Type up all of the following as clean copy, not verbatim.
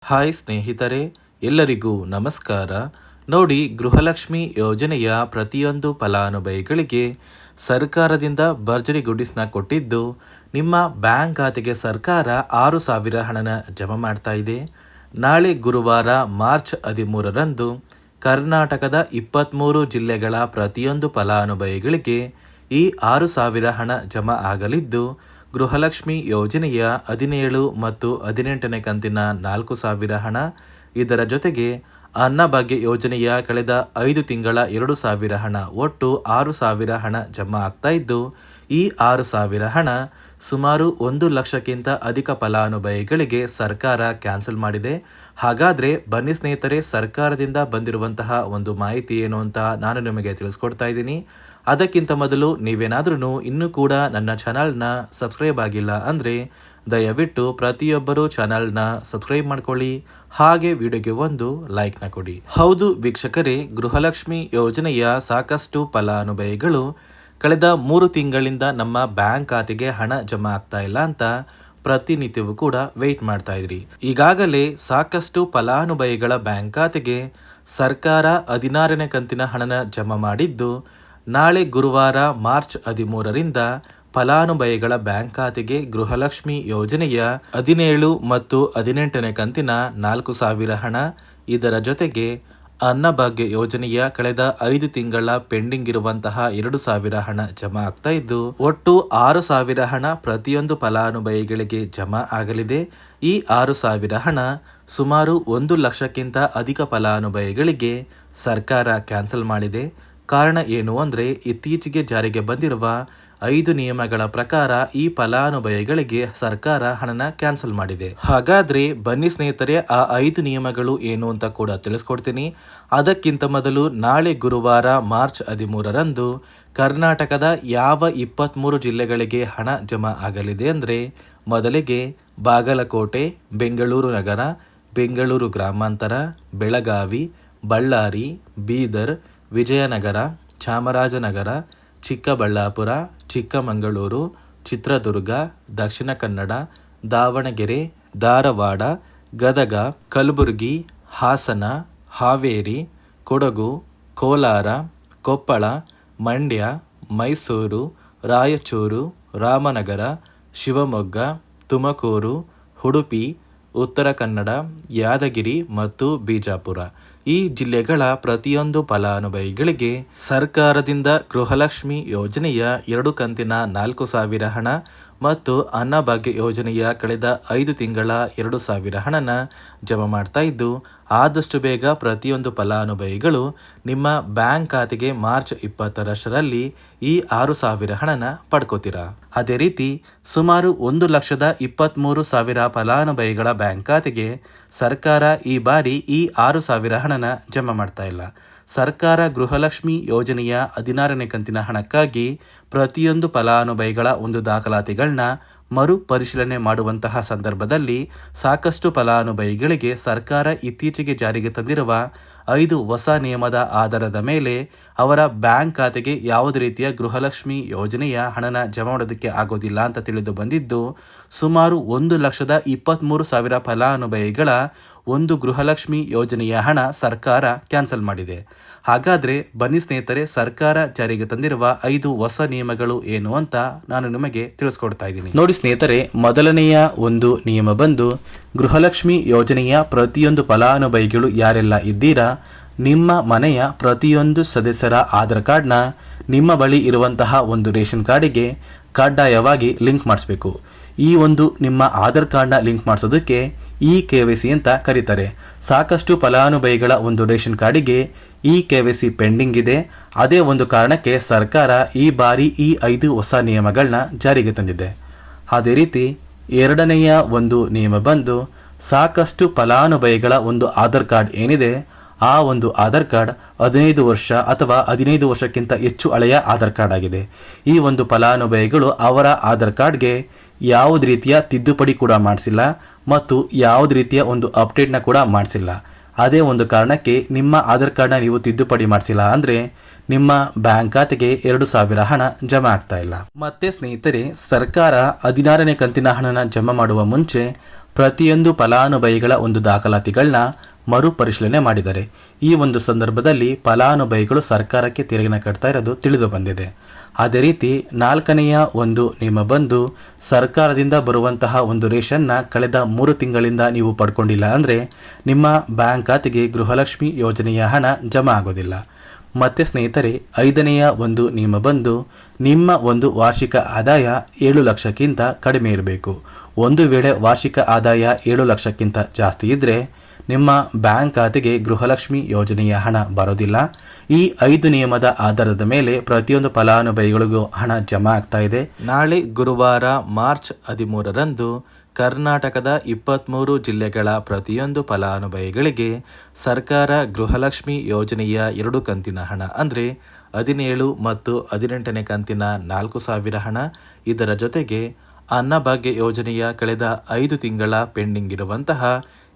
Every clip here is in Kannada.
ಹಾಯ್ ಸ್ನೇಹಿತರೆ, ಎಲ್ಲರಿಗೂ ನಮಸ್ಕಾರ. ನೋಡಿ, ಗೃಹಲಕ್ಷ್ಮಿ ಯೋಜನೆಯ ಪ್ರತಿಯೊಂದು ಫಲಾನುಭವಿಗಳಿಗೆ ಸರ್ಕಾರದಿಂದ ಭರ್ಜರಿ ಗುಡ್ಡಿಸ್ನ ಕೊಟ್ಟಿದ್ದು, ನಿಮ್ಮ ಬ್ಯಾಂಕ್ ಖಾತೆಗೆ ಸರ್ಕಾರ 6,000 ಹಣನ ಜಮಾ ಮಾಡ್ತಾ ಇದೆ. ನಾಳೆ ಗುರುವಾರ ಮಾರ್ಚ್ 13ರಂದು ಕರ್ನಾಟಕದ 23 ಜಿಲ್ಲೆಗಳ ಪ್ರತಿಯೊಂದು ಫಲಾನುಭವಿಗಳಿಗೆ ಈ 6,000 ಹಣ ಜಮಾ ಆಗಲಿದ್ದು, ಗೃಹಲಕ್ಷ್ಮಿ ಯೋಜನೆಯ 17 ಮತ್ತು 18ನೇ ಕಂತಿನ 4,000 ಹಣ, ಇದರ ಜೊತೆಗೆ ಅನ್ನಭಾಗ್ಯ ಯೋಜನೆಯ ಕಳೆದ 5 ತಿಂಗಳ 2,000 ಹಣ, ಒಟ್ಟು 6,000 ಹಣ ಜಮಾ ಆಗ್ತಾ ಇದ್ದು, ಈ 6,000 ಹಣ ಸುಮಾರು 1 ಲಕ್ಷಕ್ಕಿಂತ ಅಧಿಕ ಫಲಾನುಭವಿಗಳಿಗೆ ಸರ್ಕಾರ ಕ್ಯಾನ್ಸಲ್ ಮಾಡಿದೆ. ಹಾಗಾದರೆ ಬನ್ನಿ ಸ್ನೇಹಿತರೆ, ಸರ್ಕಾರದಿಂದ ಬಂದಿರುವಂತಹ ಒಂದು ಮಾಹಿತಿ ಏನು ಅಂತ ನಾನು ನಿಮಗೆ ತಿಳಿಸ್ಕೊಡ್ತಾ ಇದ್ದೀನಿ. ಅದಕ್ಕಿಂತ ಮೊದಲು ನೀವೇನಾದ್ರೂ ಇನ್ನೂ ಕೂಡ ನನ್ನ ಚಾನಲ್ನ ಸಬ್ಸ್ಕ್ರೈಬ್ ಆಗಿಲ್ಲ ಅಂದರೆ ದಯವಿಟ್ಟು ಪ್ರತಿಯೊಬ್ಬರು ಚಾನಲ್ನ ಸಬ್ಸ್ಕ್ರೈಬ್ ಮಾಡ್ಕೊಳ್ಳಿ, ಹಾಗೆ ವಿಡಿಯೋಗೆ ಒಂದು ಲೈಕ್ನ ಕೊಡಿ. ಹೌದು ವೀಕ್ಷಕರೇ, ಗೃಹಲಕ್ಷ್ಮಿ ಯೋಜನೆಯ ಸಾಕಷ್ಟು ಫಲಾನುಭವಿಗಳು ಕಳೆದ 3 ತಿಂಗಳಿಂದ ನಮ್ಮ ಬ್ಯಾಂಕ್ ಖಾತೆಗೆ ಹಣ ಜಮಾ ಆಗ್ತಾ ಇಲ್ಲ ಅಂತ ಪ್ರತಿನಿತ್ಯವೂ ಕೂಡ ವೆಯ್ಟ್ ಮಾಡ್ತಾ ಇದ್ರಿ. ಈಗಾಗಲೇ ಸಾಕಷ್ಟು ಫಲಾನುಭವಿಗಳ ಬ್ಯಾಂಕ್ ಖಾತೆಗೆ ಸರ್ಕಾರ 16ನೇ ಕಂತಿನ ಹಣನ ಜಮಾ ಮಾಡಿದ್ದು, ನಾಳೆ ಗುರುವಾರ ಮಾರ್ಚ್ 13ರಿಂದ ಫಲಾನುಭವಿಗಳ ಬ್ಯಾಂಕ್ ಖಾತೆಗೆ ಗೃಹಲಕ್ಷ್ಮಿ ಯೋಜನೆಯ 17 ಮತ್ತು 18ನೇ ಕಂತಿನ 4,000 ಹಣ, ಇದರ ಜೊತೆಗೆ ಅನ್ನಭಾಗ್ಯ ಯೋಜನೆಯ ಕಳೆದ 5 ತಿಂಗಳ ಪೆಂಡಿಂಗ್ ಇರುವಂತಹ 2,000 ಹಣ ಜಮಾ ಆಗ್ತಾ ಇದ್ದು, ಒಟ್ಟು 6,000 ಹಣ ಪ್ರತಿಯೊಂದು ಫಲಾನುಭವಿಗಳಿಗೆ ಜಮಾ ಆಗಲಿದೆ. ಈ 6,000 ಹಣ ಸುಮಾರು 1 ಲಕ್ಷಕ್ಕಿಂತ ಅಧಿಕ ಫಲಾನುಭವಿಗಳಿಗೆ ಸರ್ಕಾರ ಕ್ಯಾನ್ಸಲ್ ಮಾಡಿದೆ. ಕಾರಣ ಏನು ಅಂದರೆ, ಇತ್ತೀಚೆಗೆ ಜಾರಿಗೆ ಬಂದಿರುವ 5 ನಿಯಮಗಳ ಪ್ರಕಾರ ಈ ಫಲಾನುಭವಿಗಳಿಗೆ ಸರ್ಕಾರ ಹಣನ ಕ್ಯಾನ್ಸಲ್ ಮಾಡಿದೆ. ಹಾಗಾದ್ರೆ ಬನ್ನಿ ಸ್ನೇಹಿತರೆ, ಆ 5 ನಿಯಮಗಳು ಏನು ಅಂತ ಕೂಡ ತಿಳಿಸ್ಕೊಡ್ತೀನಿ. ಅದಕ್ಕಿಂತ ಮೊದಲು ನಾಳೆ ಗುರುವಾರ ಮಾರ್ಚ್ 13ರಂದು ಕರ್ನಾಟಕದ ಯಾವ 23 ಜಿಲ್ಲೆಗಳಿಗೆ ಹಣ ಜಮಾ ಆಗಲಿದೆ ಅಂದರೆ, ಮೊದಲಿಗೆ ಬಾಗಲಕೋಟೆ, ಬೆಂಗಳೂರು ನಗರ, ಬೆಂಗಳೂರು ಗ್ರಾಮಾಂತರ, ಬೆಳಗಾವಿ, ಬಳ್ಳಾರಿ, ಬೀದರ್, ವಿಜಯನಗರ, ಚಾಮರಾಜನಗರ, ಚಿಕ್ಕಬಳ್ಳಾಪುರ, ಚಿಕ್ಕಮಗಳೂರು, ಚಿತ್ರದುರ್ಗ, ದಕ್ಷಿಣ ಕನ್ನಡ, ದಾವಣಗೆರೆ, ಧಾರವಾಡ, ಗದಗ, ಕಲಬುರಗಿ, ಹಾಸನ, ಹಾವೇರಿ, ಕೊಡಗು, ಕೋಲಾರ, ಕೊಪ್ಪಳ, ಮಂಡ್ಯ, ಮೈಸೂರು, ರಾಯಚೂರು, ರಾಮನಗರ, ಶಿವಮೊಗ್ಗ, ತುಮಕೂರು, ಉಡುಪಿ, ಉತ್ತರ ಕನ್ನಡ, ಯಾದಗಿರಿ ಮತ್ತು ಬಿಜಾಪುರ ಈ ಜಿಲ್ಲೆಗಳ ಪ್ರತಿಯೊಂದು ಫಲಾನುಭವಿಗಳಿಗೆ ಸರ್ಕಾರದಿಂದ ಗೃಹಲಕ್ಷ್ಮಿ ಯೋಜನೆಯ 2 ಕಂತಿನ 4,000 ಹಣ ಮತ್ತು ಅನ್ನಭಾಗ್ಯ ಯೋಜನೆಯ ಕಳೆದ 5 ತಿಂಗಳ 2,000 ಹಣನ ಜಮಾ ಮಾಡ್ತಾ ಇದ್ದು, ಆದಷ್ಟು ಬೇಗ ಪ್ರತಿಯೊಂದು ಫಲಾನುಭವಿಗಳು ನಿಮ್ಮ ಬ್ಯಾಂಕ್ ಖಾತೆಗೆ ಮಾರ್ಚ್ 20ರಷ್ಟರಲ್ಲಿ ಈ 6,000 ಹಣನ ಪಡ್ಕೋತೀರಾ. ಅದೇ ರೀತಿ ಸುಮಾರು 1,23,000 ಫಲಾನುಭವಿಗಳ ಬ್ಯಾಂಕ್ ಖಾತೆಗೆ ಸರ್ಕಾರ ಈ ಬಾರಿ ಈ 6,000 ಹಣನ ಜಮಾ ಮಾಡ್ತಾ ಇಲ್ಲ. ಸರ್ಕಾರ ಗೃಹಲಕ್ಷ್ಮಿ ಯೋಜನೆಯ 16ನೇ ಕಂತಿನ ಹಣಕ್ಕಾಗಿ ಪ್ರತಿಯೊಂದು ಫಲಾನುಭವಿಗಳ ಒಂದು ದಾಖಲಾತಿಗಳನ್ನ ಮರು ಪರಿಶೀಲನೆ ಮಾಡುವಂತಹ ಸಂದರ್ಭದಲ್ಲಿ ಸಾಕಷ್ಟು ಫಲಾನುಭವಿಗಳಿಗೆ ಸರ್ಕಾರ ಇತ್ತೀಚೆಗೆ ಜಾರಿಗೆ ತಂದಿರುವ 5 ಹೊಸ ನಿಯಮದ ಆಧಾರದ ಮೇಲೆ ಅವರ ಬ್ಯಾಂಕ್ ಖಾತೆಗೆ ಯಾವುದೇ ರೀತಿಯ ಗೃಹಲಕ್ಷ್ಮಿ ಯೋಜನೆಯ ಹಣನ ಜಮಾ ಮಾಡೋದಕ್ಕೆ ಆಗೋದಿಲ್ಲ ಅಂತ ತಿಳಿದು ಬಂದಿದ್ದು, ಸುಮಾರು 1,23,000 ಫಲಾನುಭವಿಗಳ ಒಂದು ಗೃಹಲಕ್ಷ್ಮಿ ಯೋಜನೆಯ ಹಣ ಸರ್ಕಾರ ಕ್ಯಾನ್ಸಲ್ ಮಾಡಿದೆ. ಹಾಗಾದರೆ ಬನ್ನಿ ಸ್ನೇಹಿತರೆ, ಸರ್ಕಾರ ಜಾರಿಗೆ ತಂದಿರುವ 5 ಹೊಸ ನಿಯಮಗಳು ಏನು ಅಂತ ನಾನು ನಿಮಗೆ ತಿಳಿಸ್ಕೊಡ್ತಾ ಇದ್ದೀನಿ. ನೋಡಿ ಸ್ನೇಹಿತರೆ, ಮೊದಲನೆಯ ಒಂದು ನಿಯಮ ಬಂದು, ಗೃಹಲಕ್ಷ್ಮಿ ಯೋಜನೆಯ ಪ್ರತಿಯೊಂದು ಫಲಾನುಭವಿಗಳು ಯಾರೆಲ್ಲ ಇದ್ದೀರಾ, ನಿಮ್ಮ ಮನೆಯ ಪ್ರತಿಯೊಂದು ಸದಸ್ಯರ ಆಧಾರ್ ಕಾರ್ಡ್ನ ನಿಮ್ಮ ಬಳಿ ಇರುವಂತಹ ಒಂದು ರೇಷನ್ ಕಾರ್ಡಿಗೆ ಕಡ್ಡಾಯವಾಗಿ ಲಿಂಕ್ ಮಾಡಿಸ್ಬೇಕು. ಈ ಒಂದು ನಿಮ್ಮ ಆಧಾರ್ ಕಾರ್ಡ್ನ ಲಿಂಕ್ ಮಾಡಿಸೋದಕ್ಕೆ KYC ಅಂತ ಕರೀತಾರೆ. ಸಾಕಷ್ಟು ಫಲಾನುಭವಿಗಳ ಒಂದು ರೇಷನ್ ಕಾರ್ಡಿಗೆ KYC ಪೆಂಡಿಂಗ್ ಇದೆ. ಅದೇ ಒಂದು ಕಾರಣಕ್ಕೆ ಸರ್ಕಾರ ಈ ಬಾರಿ ಈ 5 ಹೊಸ ನಿಯಮಗಳನ್ನ ಜಾರಿಗೆ ತಂದಿದೆ. ಅದೇ ರೀತಿ ಎರಡನೆಯ ಒಂದು ನಿಯಮ ಬಂದು, ಸಾಕಷ್ಟು ಫಲಾನುಭವಿಗಳ ಒಂದು ಆಧಾರ್ ಕಾರ್ಡ್ ಏನಿದೆ, ಆ ಒಂದು ಆಧಾರ್ ಕಾರ್ಡ್ 15 ವರ್ಷ ಅಥವಾ 15 ವರ್ಷಕ್ಕಿಂತ ಹೆಚ್ಚು ಹಳೆಯ ಆಧಾರ್ ಕಾರ್ಡ್ ಆಗಿದೆ. ಈ ಒಂದು ಫಲಾನುಭವಿಗಳು ಅವರ ಆಧಾರ್ ಕಾರ್ಡ್ಗೆ ಯಾವುದೇ ರೀತಿಯ ತಿದ್ದುಪಡಿ ಕೂಡ ಮಾಡಿಸಿಲ್ಲ ಮತ್ತು ಯಾವುದೇ ರೀತಿಯ ಒಂದು ಅಪ್ಡೇಟ್ನ ಕೂಡ ಮಾಡಿಸಿಲ್ಲ. ಅದೇ ಒಂದು ಕಾರಣಕ್ಕೆ ನಿಮ್ಮ ಆಧಾರ್ ಕಾರ್ಡ್ನ ನೀವು ತಿದ್ದುಪಡಿ ಮಾಡಿಸಿಲ್ಲ ಅಂದರೆ ನಿಮ್ಮ ಬ್ಯಾಂಕ್ ಖಾತೆಗೆ 2,000 ಹಣ ಜಮಾ ಆಗ್ತಾ ಇಲ್ಲ. ಮತ್ತೆ ಸ್ನೇಹಿತರೆ, ಸರ್ಕಾರ 16ನೇ ಕಂತಿನ ಹಣನ ಜಮಾ ಮಾಡುವ ಮುಂಚೆ ಪ್ರತಿಯೊಂದು ಫಲಾನುಭವಿಗಳ ಒಂದು ದಾಖಲಾತಿಗಳನ್ನ ಮರುಪರಿಶೀಲನೆ ಮಾಡಿದ್ದಾರೆ. ಈ ಒಂದು ಸಂದರ್ಭದಲ್ಲಿ ಫಲಾನುಭವಿಗಳು ಸರ್ಕಾರಕ್ಕೆ ತೆರಿಗೆನ ಕಟ್ತಾ ಇರೋದು ತಿಳಿದು ಬಂದಿದೆ. ಅದೇ ರೀತಿ 4ನೆಯ ಒಂದು ನಿಯಮ ಬಂದು ಸರ್ಕಾರದಿಂದ ಬರುವಂತಹ ಒಂದು ರೇಷನ್ನ ಕಳೆದ 3 ತಿಂಗಳಿಂದ ನೀವು ಪಡ್ಕೊಂಡಿಲ್ಲ ಅಂದರೆ ನಿಮ್ಮ ಬ್ಯಾಂಕ್ ಖಾತೆಗೆ ಗೃಹಲಕ್ಷ್ಮಿ ಯೋಜನೆಯ ಹಣ ಜಮಾ ಆಗೋದಿಲ್ಲ. ಮತ್ತು ಸ್ನೇಹಿತರೆ, 5ನೆಯ ಒಂದು ನಿಯಮ ಬಂದು ನಿಮ್ಮ ಒಂದು ವಾರ್ಷಿಕ ಆದಾಯ 7 ಲಕ್ಷಕ್ಕಿಂತ ಕಡಿಮೆ ಇರಬೇಕು. ಒಂದು ವೇಳೆ ವಾರ್ಷಿಕ ಆದಾಯ 7 ಲಕ್ಷಕ್ಕಿಂತ ಜಾಸ್ತಿ ಇದ್ದರೆ ನಿಮ್ಮ ಬ್ಯಾಂಕ್ ಖಾತೆಗೆ ಗೃಹಲಕ್ಷ್ಮಿ ಯೋಜನೆಯ ಹಣ ಬರೋದಿಲ್ಲ. ಈ 5 ನಿಯಮದ ಆಧಾರದ ಮೇಲೆ ಪ್ರತಿಯೊಂದು ಫಲಾನುಭವಿಗಳಿಗೂ ಹಣ ಜಮಾ ಆಗ್ತಾ ಇದೆ. ನಾಳೆ ಗುರುವಾರ ಮಾರ್ಚ್ 13ರಂದು ಕರ್ನಾಟಕದ 23 ಜಿಲ್ಲೆಗಳ ಪ್ರತಿಯೊಂದು ಫಲಾನುಭವಿಗಳಿಗೆ ಸರ್ಕಾರ ಗೃಹಲಕ್ಷ್ಮಿ ಯೋಜನೆಯ 2 ಕಂತಿನ ಹಣ ಅಂದರೆ 17 ಮತ್ತು 18ನೇ ಕಂತಿನ 4,000 ಹಣ, ಇದರ ಜೊತೆಗೆ ಅನ್ನಭಾಗ್ಯ ಯೋಜನೆಯ ಕಳೆದ 5 ತಿಂಗಳ ಪೆಂಡಿಂಗ್ ಇರುವಂತಹ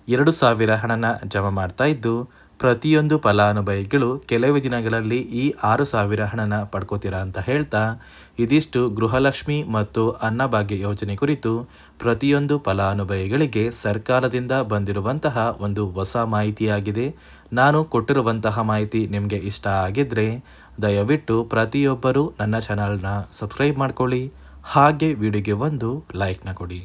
2,000 ಹಣನ ಜಮಾ ಮಾಡ್ತಾ ಇದ್ದು, ಪ್ರತಿಯೊಂದು ಫಲಾನುಭವಿಗಳು ಕೆಲವೇ ದಿನಗಳಲ್ಲಿ ಈ 6,000 ಹಣನ ಪಡ್ಕೋತೀರಾ ಅಂತ ಹೇಳ್ತಾ, ಇದಿಷ್ಟು ಗೃಹಲಕ್ಷ್ಮಿ ಮತ್ತು ಅನ್ನಭಾಗ್ಯ ಯೋಜನೆ ಕುರಿತು ಪ್ರತಿಯೊಂದು ಫಲಾನುಭವಿಗಳಿಗೆ ಸರ್ಕಾರದಿಂದ ಬಂದಿರುವಂತಹ ಒಂದು ಹೊಸ ಮಾಹಿತಿಯಾಗಿದೆ. ನಾನು ಕೊಟ್ಟಿರುವಂತಹ ಮಾಹಿತಿ ನಿಮಗೆ ಇಷ್ಟ ಆಗಿದ್ದರೆ ದಯವಿಟ್ಟು ಪ್ರತಿಯೊಬ್ಬರೂ ನನ್ನ ಚಾನಲ್ನ ಸಬ್ಸ್ಕ್ರೈಬ್ ಮಾಡ್ಕೊಳ್ಳಿ, ಹಾಗೆ ವಿಡಿಯೋಗೆ ಒಂದು ಲೈಕ್ನ ಕೊಡಿ.